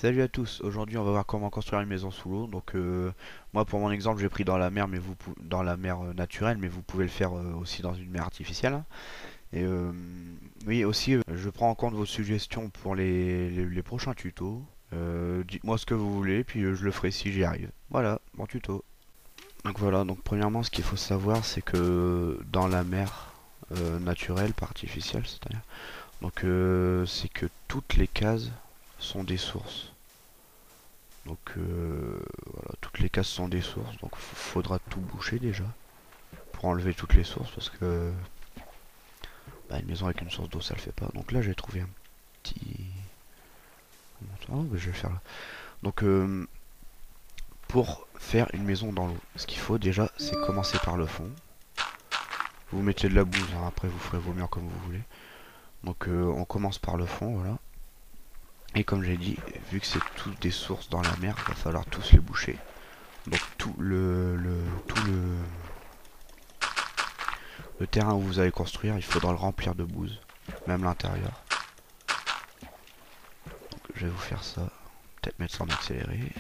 Salut à tous, aujourd'hui on va voir comment construire une maison sous l'eau. Donc moi pour mon exemple j'ai pris dans la mer dans la mer naturelle, mais vous pouvez le faire aussi dans une mer artificielle, hein. Et oui aussi je prends en compte vos suggestions pour les prochains tutos. Dites-moi ce que vous voulez, puis je le ferai si j'y arrive. Voilà, bon tuto. Donc voilà, donc premièrement ce qu'il faut savoir c'est que dans la mer naturelle, pas artificielle c'est-à-dire, donc c'est que toutes les cases sont des sources. Donc voilà, toutes les cases sont des sources, donc faudra tout boucher déjà pour enlever toutes les sources parce que une maison avec une source d'eau ça le fait pas. Donc là j'ai trouvé un petit. Oh, je vais le faire là. Donc pour faire une maison dans l'eau, ce qu'il faut déjà c'est commencer par le fond. Vous mettez de la bouse, hein, après vous ferez vos murs comme vous voulez. Donc on commence par le fond, voilà. Et comme j'ai dit, vu que c'est toutes des sources dans la mer, il va falloir tous les boucher. Donc le terrain où vous allez construire, il faudra le remplir de bouse, même l'intérieur. Je vais vous faire ça, peut-être mettre ça en accéléré.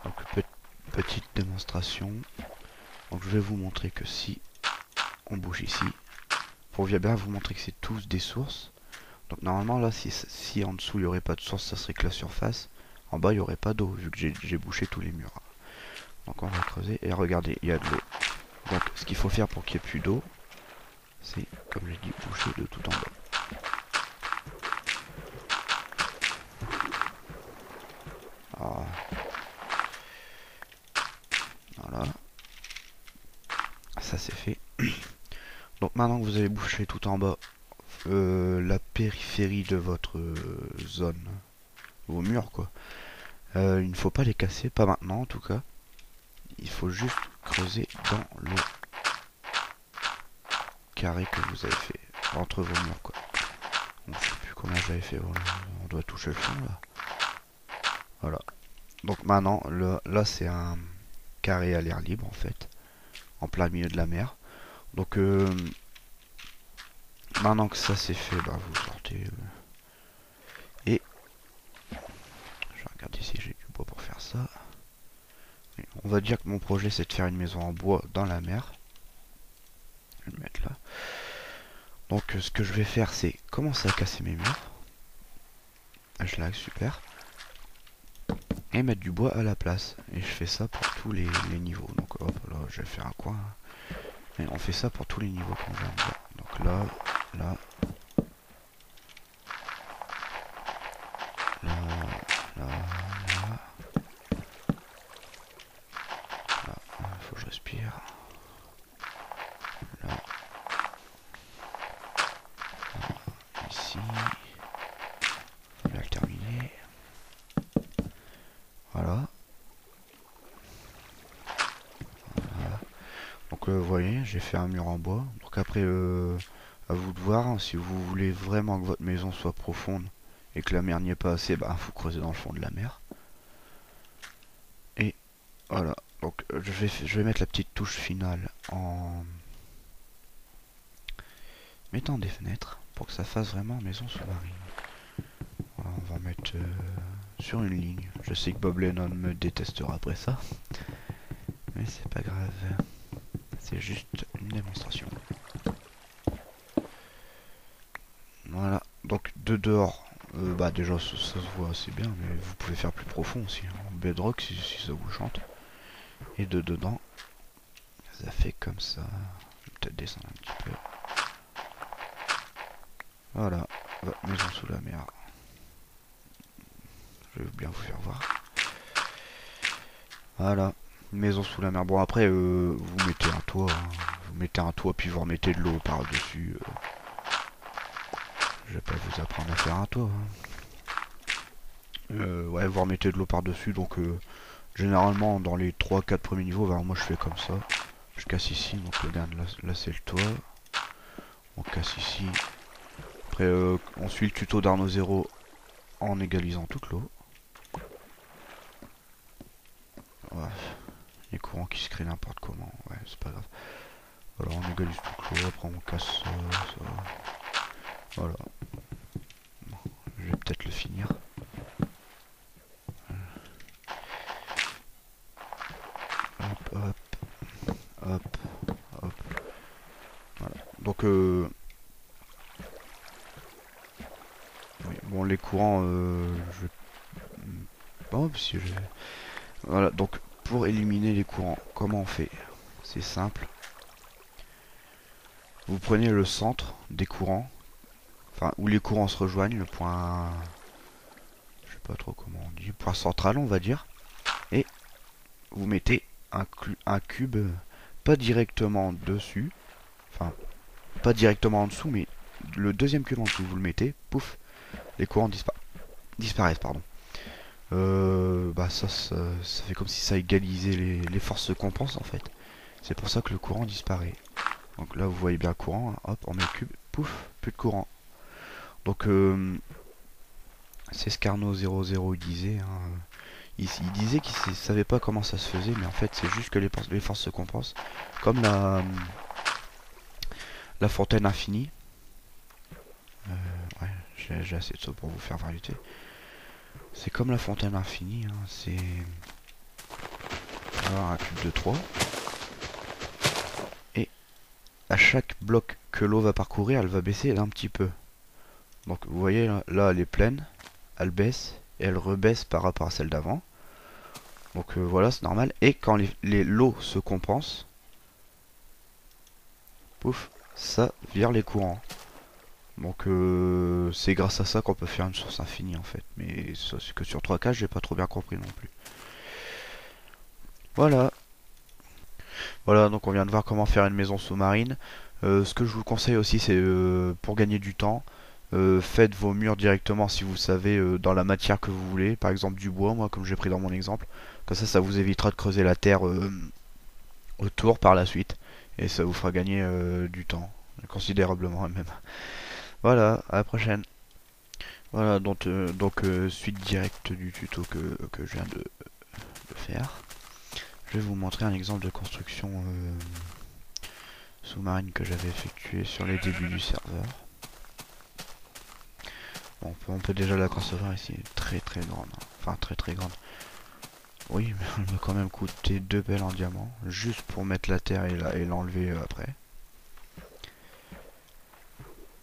Donc petite démonstration. Donc je vais vous montrer que si on bouge ici, pour bien vous montrer que c'est tous des sources. Donc normalement là, si en dessous il n'y aurait pas de source, ça serait que la surface. En bas il n'y aurait pas d'eau, vu que j'ai bouché tous les murs. Donc on va creuser et regardez, il y a de l'eau. Donc ce qu'il faut faire pour qu'il n'y ait plus d'eau, c'est, comme j'ai dit, boucher de tout en bas. Ah, voilà, ça c'est fait. Donc maintenant que vous avez bouché tout en bas, la périphérie de votre zone, vos murs quoi, il ne faut pas les casser, pas maintenant en tout cas. Il faut juste creuser dans le carré que vous avez fait entre vos murs quoi. Bon, je sais plus combien j'avais fait, voilà. On doit toucher le fond là. Voilà. Donc maintenant, là c'est un carré à l'air libre en fait, en plein milieu de la mer. Donc maintenant que ça c'est fait, vous sortez. Et je vais regarder si j'ai du bois pour faire ça. On va dire que mon projet c'est de faire une maison en bois dans la mer. Je vais le mettre là. Donc ce que je vais faire c'est commencer à casser mes murs. Je lag, super. Et mettre du bois à la place. Et je fais ça pour tous les niveaux. Donc hop là, je vais faire un coin. Et on fait ça pour tous les niveaux qu'on vient de voir. Donc là, là, là, là, là. Là, faut que je respire. Là, ici. On va le terminer. Voilà. Voilà. Donc vous voyez, j'ai fait un mur en bois. Donc après, à vous de voir, hein, si vous voulez vraiment que votre maison soit profonde et que la mer n'y est pas assez, faut creuser dans le fond de la mer. Et voilà. Donc je vais mettre la petite touche finale en mettant des fenêtres pour que ça fasse vraiment maison sous-marine. Voilà, on va mettre sur une ligne. Je sais que Bob Lennon me détestera après ça, mais c'est pas grave. C'est juste une démonstration. Voilà. Donc de dehors, déjà ça se voit assez bien, mais vous pouvez faire plus profond aussi, hein. Bedrock si ça vous chante. Et de dedans, ça fait comme ça. Je vais peut-être descendre un petit peu. Voilà, maison sous la mer. Je vais bien vous faire voir. Voilà, maison sous la mer. Bon après, vous mettez un toit, hein. Vous mettez un toit puis vous remettez de l'eau par-dessus. Je vais pas vous apprendre à faire un toit, hein. Ouais, vous remettez de l'eau par-dessus. Donc généralement dans les 3-4 premiers niveaux, moi je fais comme ça. Je casse ici, donc regarde, là c'est le toit. On casse ici. Après on suit le tuto d'Arnaud Zéro en égalisant toute l'eau. Les courants qui se créent n'importe comment. Ouais, c'est pas grave. Voilà, on égalise tout le clos. Après, on casse ça. Voilà. Bon, je vais peut-être le finir. Hop, hop, hop, hop. Voilà. Donc, oui, bon, les courants, je... Bon, si j'ai... Voilà, donc, pour éliminer les courants, comment on fait? C'est simple. Vous prenez le centre des courants, enfin, où les courants se rejoignent, le point... Je sais pas trop comment on dit, point central, on va dire. Et vous mettez un cube, pas directement dessus, enfin, pas directement en dessous, mais le deuxième cube en dessous, vous le mettez, pouf, les courants disparaissent, pardon. Bah ça fait comme si ça égalisait les forces se compensent en fait. C'est pour ça que le courant disparaît. Donc là vous voyez bien le courant, hein. Hop, on met le cube, pouf, plus de courant. Donc c'est ce qu'Arnaud 00 disait. Hein. Il disait qu'il ne savait pas comment ça se faisait, mais en fait c'est juste que les forces se compensent. Comme la fontaine infinie. Ouais, j'ai assez de ça pour vous faire variété. C'est comme la fontaine infinie, hein. C'est un cube de 3. Et à chaque bloc que l'eau va parcourir, elle va baisser d'un petit peu. Donc vous voyez là elle est pleine, elle baisse et elle rebaisse par rapport à celle d'avant. Donc voilà, c'est normal. Et quand l'eau se compense, pouf, ça vire les courants. Donc c'est grâce à ça qu'on peut faire une source infinie en fait. Mais ça c'est que sur 3 cas, j'ai pas trop bien compris non plus. Voilà. Voilà, donc on vient de voir comment faire une maison sous-marine. Ce que je vous conseille aussi, c'est pour gagner du temps, faites vos murs directement si vous savez dans la matière que vous voulez, par exemple du bois, moi comme j'ai pris dans mon exemple. Comme ça vous évitera de creuser la terre autour par la suite, et ça vous fera gagner du temps, considérablement même. Voilà, à la prochaine. Voilà, donc suite directe du tuto que je viens de faire. Je vais vous montrer un exemple de construction sous-marine que j'avais effectué sur les débuts du serveur. Bon, on peut déjà la concevoir ici, très très grande, hein. Enfin très très grande. Oui, mais elle m'a quand même coûté 2 belles en diamant, juste pour mettre la terre et l'enlever après.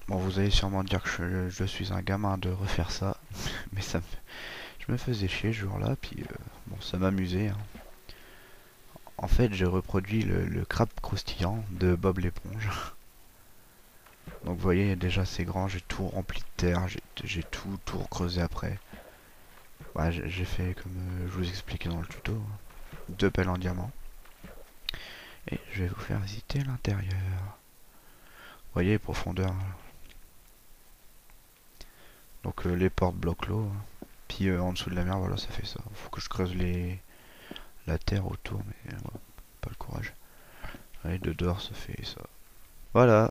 Bon, vous allez sûrement dire que je suis un gamin de refaire ça, mais je me faisais chier ce jour-là, puis bon, ça m'amusait, hein. En fait, j'ai reproduit le crabe croustillant de Bob l'éponge. Donc vous voyez, déjà c'est grand, j'ai tout rempli de terre, j'ai tout recreusé après. Ouais, j'ai fait comme je vous expliquais dans le tuto, hein. 2 pelles en diamant. Et je vais vous faire visiter l'intérieur. Vous voyez, profondeur. Donc les portes bloquent l'eau, hein. Puis en dessous de la mer, voilà, ça fait ça. Faut que je creuse la terre autour, mais voilà, pas le courage. Allez, de dehors, ça fait ça. Voilà.